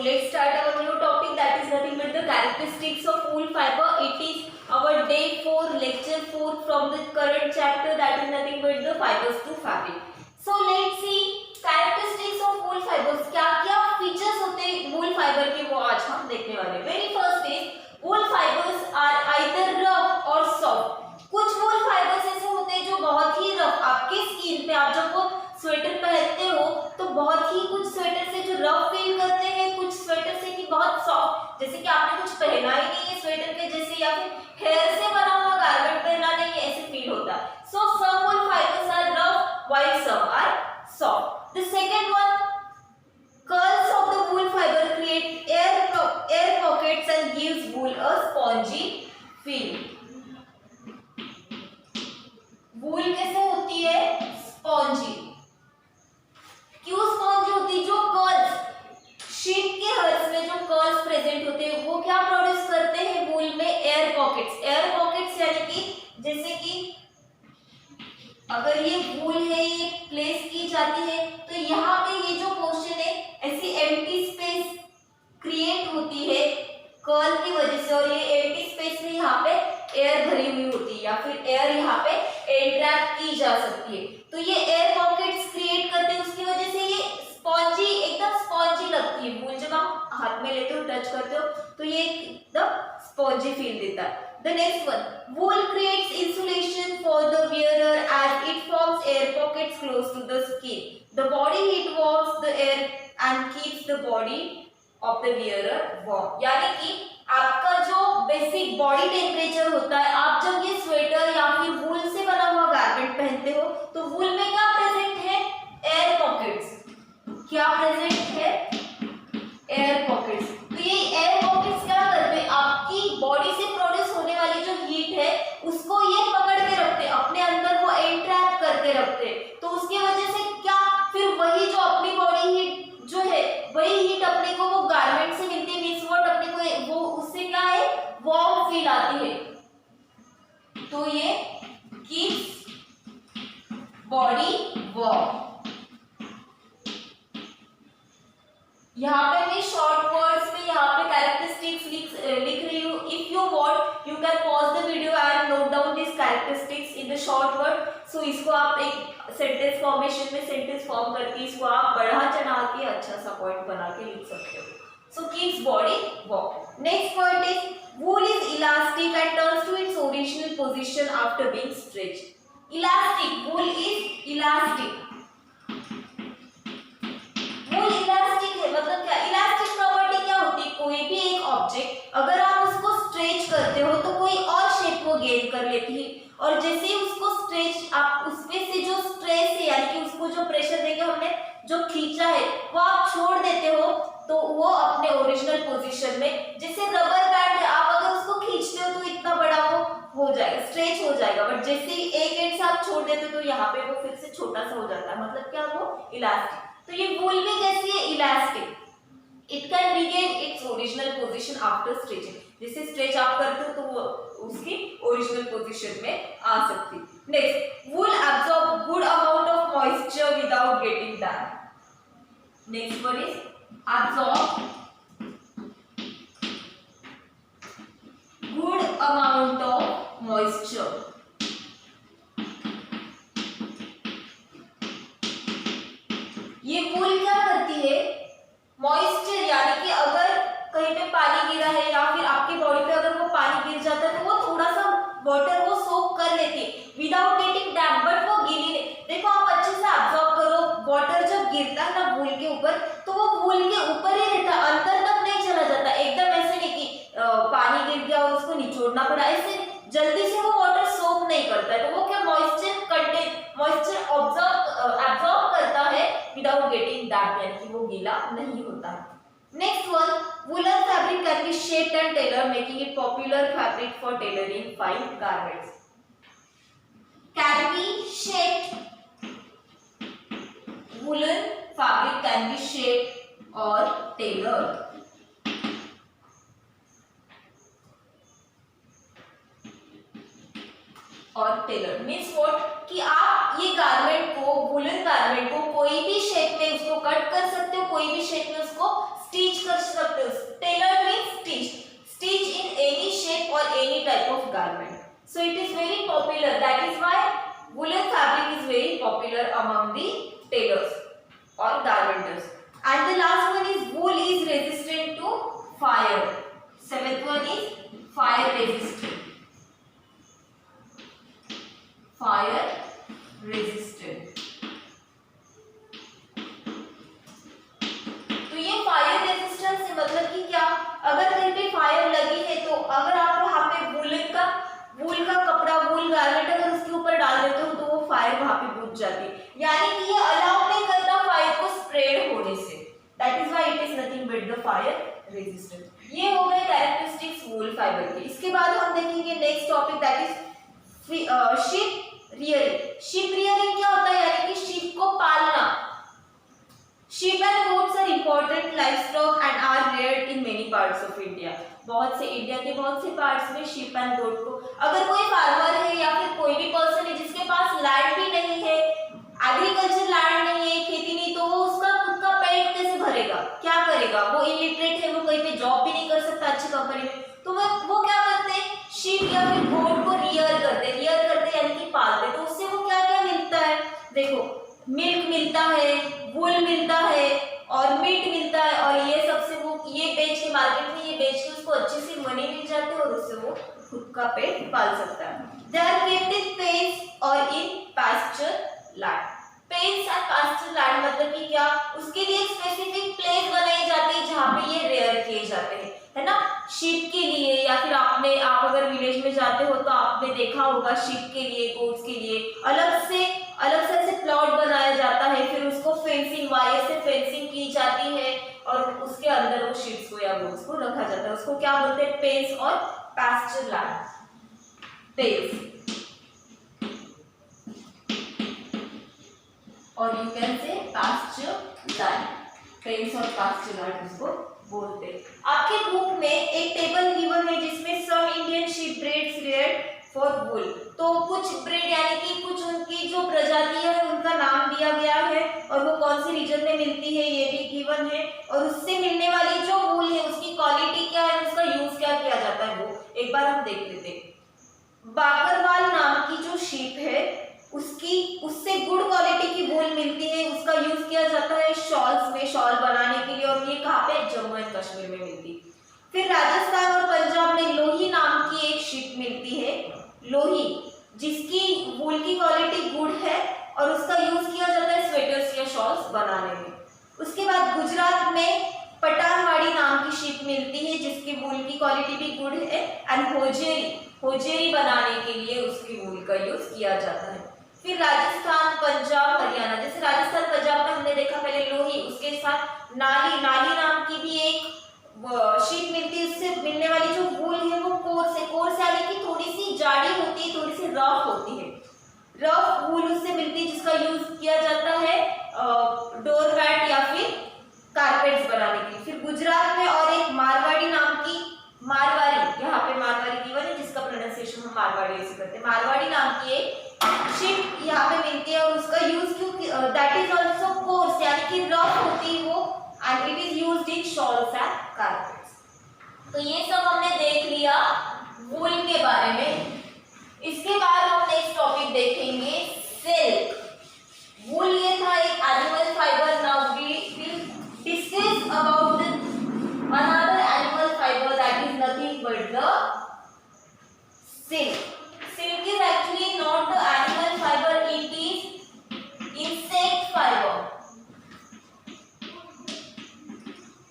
let's start our new topic, that is nothing but the characteristics of wool fiber. It is our day 4, lecture 4 from the current chapter, that is nothing but the fibers to fabric. So let's see characteristics of wool fibers. क्या क्या features होते हैं wool fiber के, वो आज हम देखने वाले हैं. Very first is wool fibers are either rough or soft. कुछ wool fibers ऐसे होते हैं जो बहुत ही रफ, आपके स्किन पे आप जब वो स्वेटर पहनते हो तो बहुत ही, कुछ स्वेटर से जो रफ फील करते हैं, कुछ स्वेटर से कि बहुत सॉफ्ट, जैसे कि आपने कुछ पहना ही नहीं है स्वेटर के जैसे, या फिर हेयर से बना हुआ गारमेंट पहना नहीं है, ऐसे फील होता है. So some wool fibres are rough while some are soft. The second one, curls of the wool fiber create air pockets and gives wool a spongy feel. वूल कैसे होती है? स्पॉन्जी. क्यों स्पॉन्जी होती है? जो कर्ल्स, शीट के hers में जो कर्ल्स प्रेजेंट होते हैं वो क्या प्रोड्यूस करते हैं वूल में? Air pockets. एयर पॉकेट्स यानी कि जैसे कि अगर ये वूल है, ये प्लेस की जाती है तो यहाँ पे ये जो पोर्शन है ऐसी एम्प्टी स्पेस क्रिएट होती है कर्ल की वजह से, और ये एम्प्टी स्पेस में यहाँ पे एयर भरी हुई होती है या फिर एयर यहाँ पे एंट्रैप की जा सकती है. तो ये एयर पॉकेट्स क्रिएट करते हैं, उसकी वजह से ये स्पॉन्जी, एकदम स्पॉन्जी लगती है वूल. जब आप हाथ में लेते हो, टच करते हो तो ये एकदम स्पॉन्जी फील देता है. The next one, wool creates insulation for the wearer as it forms air pockets close to the skin. The body heat warms the air and keeps the body of the wearer warm. यानी कि आपका जो basic body temperature होता है, आप जब ये sweater या फिर वूल से बना हुआ गारमेंट पहनते हो तो वूल में क्या प्रेजेंट है? Air pockets. क्या प्रेजेंट है? Air pockets. तो ये एयर पॉकेट्स क्या करते हैं? आपकी बॉडी से प्रोड्यूस होने वाली जो हीट है उसको ये पकड़ के रखते हैं, अपने अंदर वो एंट्रैप करके रखते हैं. तो उसकी वजह से क्या, फिर वही जो अपनी बॉडी हीट जो है वही हीट अपने को वो गारमेंट से मिलती है, मींस व्हाट, अपने को वो उससे क्या है? वार्म फील आती है. तो ये कीप्स बॉडी वार्म. यहाँ पे मैं शॉर्ट वर्ड्स में यहाँ पे कैरेक्टरिस्टिक्स लिख रही हूँ. If you want you can pause the video and note down this characteristics in the short word. So इसको आप एक सेंटेंस फॉर्मेशन में सेंटेंस फॉर्म करके इसको आप बढ़ा चढ़ा के अच्छा सा पॉइंट बना के लिख सकते हो. So keeps body warm. Next point is wool is elastic and turns to its original position after being stretched. Elastic, wool is elastic. Wool elastic है, मतलब क्या? इलास्टिक प्रॉपर्टी क्या होती है? कोई भी एक ऑब्जेक्ट अगर आप उसको स्ट्रेच करते हो तो कोई और शेप को गेन कर लेती है, और जैसे ही उसको स्ट्रेच, आप उसमें से जो स्ट्रेस है यानी कि उसको जो प्रेशर देके हमने जो खींचा है वो आप छोड़ देते हो तो वो अपने ओरिजिनल पोजीशन में, जैसे रबर बैंड है, आप अगर उसको खींचते हो तो इतना बड़ा वो हो जाएगा, स्ट्रेच हो जाएगा, बट जैसे ही एक एंड से आप छोड़ देते हो तो यहाँ पे वो फिर से छोटा सा हो जाता है. मतलब क्या? वो इलास्टिक. तो ये वूल भी कैसी है? Elastic. It can regain it's original position after stretching. जैसे स्ट्रेच आप करते हो तो वो उसकी ओरिजिनल पोजीशन में आ सकती है. Next, wool absorb good amount of moisture without getting damp. Next word is absorb good amount of moisture. ये वूल क्या करती है? मॉइस्चर, यानी कि अगर कहीं पे पानी गिरा है या फिर आपकी बॉडी पे अगर वो पानी गिर जाता है तो वो थोड़ा सा वाटर वो सोक कर लेती है विदाउट गेटिंग डैम्प, बट वो गीली नहीं. देखो आप अच्छे से ऑब्जर्व करो, वाटर जब गिरता है ना वूल के ऊपर तो वो वूल के ऊपर ही रहता है, अंदर तक नहीं चला जाता. एकदम ऐसे नहीं कि पानी गिर गया और उसको निचोड़ना पड़ा, ऐसे जल्दी से वो वाटर सोक नहीं करता है. तो वो क्या? मॉइस्चर एब्जॉर्ब करता है विदाउट गेटिंग डैम्प, यानी कि वो गीला नहीं होता है. Next one, woollen fabric can be shaped and tailor making it popular fabric for tailoring fine garments. Can be shaped, woollen fabric can be shaped और टेलर्ड. और टेलर मीन्स व्हाट, कि आप ये गारमेंट को, वूलन गारमेंट को कोई भी shape में उसको कट कर सकते हो, कोई भी शेप में उसको स्टिच कर garment. So it is very popular. That is why woolen fabric is very popular among the tailors or garmenters. And the last one is wool is resistant to fire. Seventh one is fire resistant. Fire resistant. तो ये fire resistance से मतलब कि क्या, अगर कहीं पे fire लगी है तो अगर आप वहां पे वूल का कपड़ा, वूल गारमेंट अगर उसके ऊपर डाल देते हो तो वो फायर वहां पे बुझ जाती है, यानी कि ये अलाउ नहीं करता फायर को स्प्रेड होने से। That is why it is nothing but the fire resistant. ये हो गए कैरेक्टरिस्टिक्स वूल फाइबर के। इसके बाद हम देखेंगे next topic, that is ship rearing. Ship rearing क्या होता है, यानी कि शिप को पालना। Sheep and goats are important livestock and are reared in many parts of India. बहुत से इंडिया के बहुत से पार्ट्स में sheep and goat को, अगर कोई फार्मर है या फिर कोई भी पर्सन है जिसके पास लैंड भी नहीं है, एग्रीकल्चर लैंड नहीं है, खेती नहीं, तो वो उसका खुद का पेट कैसे भरेगा, क्या करेगा? वो इलिटरेट है, वो कहीं पे जॉब भी नहीं कर सकता अच्छी कंपनी में, तो वो क्या करते हैं, शीप या फिर गोट को रियर करते यानी कि पालते। तो उससे वो क्या क्या मिलता है, देखो मिल्क मिलता है, वूल मिलता है और मीट मिलता है, और ये सबसे वो ये बेच के मार्केट में ये बेच के उसको अच्छी सी मनी मिल जाती है और उससे वो खुद का पेट पाल सकता है। They are kept in pens और in pasture land. Pens and pasture land मतलब कि क्या, उसके लिए एक स्पेसिफिक प्लेस बनाई जाती है जहाँ पे ये रेयर किए जाते हैं, है ना। शीप के लिए, या फिर आप अगर विलेज में जाते हो तो आपने देखा होगा शीप के लिए, गोट्स के लिए अलग से ऐसे प्लॉट बनाया जाता है, फिर उसको फेंसिंग, वायर से फेंसिंग की जाती है और उसके अंदर वो शीप्स को या गोट्स को रखा जाता है। उसको क्या बोलते हैं, पेन्स और पास्चर लैंड। पेन्स और you can say pasture land, pens और पास्चर लैंड उसको बोलते हैं। आपके बुक में एक टेबल गिवन है जिसमें some Indian sheep breeds reared for wool, तो कुछ ब्रीड यानी कि कुछ उनकी जो प्रजातियां है उनका नाम दिया गया है और वो कौन से रीजन में मिलती है ये भी गिवन है, और उससे मिलने वाली जो वूल है उसकी क्वालिटी क्या है, उसका यूज क्या किया जाता है, वो एक बार हम देख लेते हैं। बाकरवाल नाम की जो शीप है उससे गुड क्वालिटी की वूल मिलती है, उसका यूज किया जाता है शॉल्स में, शॉल बनाने के लिए, और ये कहाँ पे, जम्मू एंड कश्मीर में मिलती है। फिर राजस्थान और पंजाब में लोही नाम की एक शीप मिलती है, लोही, जिसकी वूल की क्वालिटी गुड है और उसका यूज किया जाता है स्वेटर्स या शॉल्स बनाने में। उसके बाद गुजरात में पठानवाड़ी नाम की शीप मिलती है जिसकी वूल की क्वालिटी भी गुड है, एंड होजेरी बनाने के लिए उसकी वूल का यूज किया जाता है। फिर राजस्थान, पंजाब, हरियाणा, जैसे राजस्थान पंजाब में हमने देखा पहले लोही, उसके साथ नाली नाम की भी एक शीप मिलती है, उससे मिलने वाली जो वूल है वो कोर्स यानी कि थोड़ी सी जाड़ी होती है, थोड़ी सी रफ होती है, रफ वूल उससे मिलती है जिसका यूज किया जाता है डोर मैट या फिर कारपेट्स बनाने के लिए। फिर गुजरात में और एक मारवाड़ी नाम की, मारवाड़ी, यहाँ पे मारवाड़ी गिवन है जिसका प्रोनाउंसिएशन हम मारवाड़ी ऐसे करते हैं, मारवाड़ी नाम की एक शीप यहाँ पे मिलती है और उसका यूज क्यों, दैट इज ऑल्सो कोर्स यानी कि रफ होती है वो, and it is used in shawls and carpets। तो ये सब हमने देख लिया वूल के बारे में। इसके बाद हम नेक्स्ट टॉपिक देखेंगे सिल्क। वूल ये था एक animal fibre. Now we will discuss about another animal fiber that is nothing but the silk। Silk is actually not the animal fiber, it is insect fiber।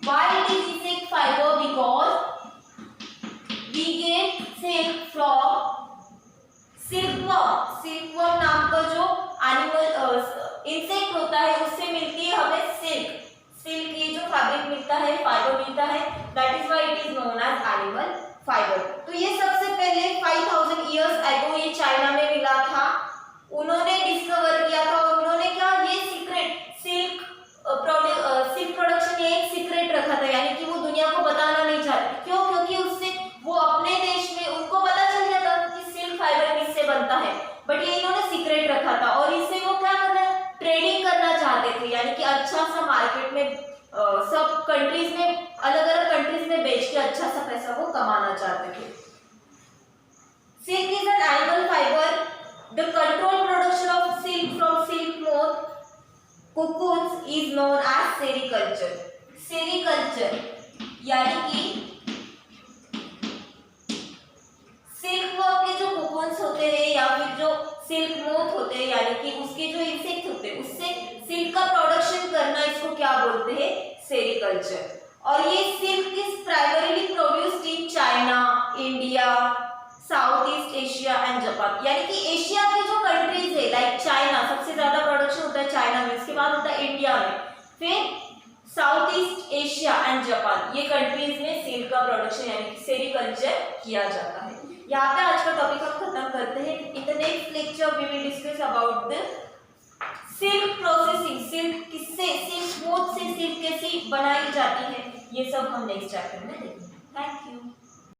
Why it is insect fiber? Because we get silk from silkworm। silkworm नाम का जो animal insect होता है उससे मिलती है हमें silk. Silk ये जो फैब्रिक मिलता है, फाइबर मिलता है, that is why it is known as animal fibre. तो ये सबसे पहले 5000 इयर्स एगो ये चाइना में मिला था, उन्होंने डिस्कवर किया था और उन्होंने क्या, ये सीक्रेट सिल्क प्रोडक्शन ये एक सीक्रेट रखा था, यानी कि वो दुनिया को बताना नहीं चाहते। क्यों? क्योंकि उससे वो अपने देश में उनको पता चल जाता कि सिल्क फाइबर किससे बनता है, बट ये इन्होंने सीक्रेट रखा था और इससे वो क्या करना, ट्रेडिंग करना चाहते थे, यानी कि अच्छा सा मार्केट में सब कंट्रीज में, अलग अलग कंट्रीज में बेच के अच्छा सा पैसा वो कमाना चाहते थे। Silk is an animal fiber. The controlled production of silk from silk moth cocoons is known as sericulture. Sericulture यानी कि सिल्क वर्म के जो कोकोन्स होते हैं या फिर जो सिल्क मोथ होते हैं यानी कि उसके जो इंसेक्ट होते हैं उससे सिल्क का प्रोडक्शन करना, इसको क्या बोलते हैं? सेरिकल्चर। और ये silk is primarily produced in China, India, south east Asia and Japan. यानी कि एशिया की जो कंट्रीज है लाइक चाइना, सबसे ज्यादा प्रोडक्शन होता है चाइना में, इसके बाद होता है इंडिया में, फिर south east Asia and Japan, ये कंट्रीज में सिल्क का प्रोडक्शन यानी कि सेरिकल्चर किया जाता है। यहाँ पे आज का टॉपिक हम खत्म करते हैं। In the next lecture we will discuss about the silk processing, silk किससे, सिल्क मोथ से सिल्क कैसी बनाई जाती है, ये सब हम नेक्स्ट चैप्टर में देखेंगे। Thank you.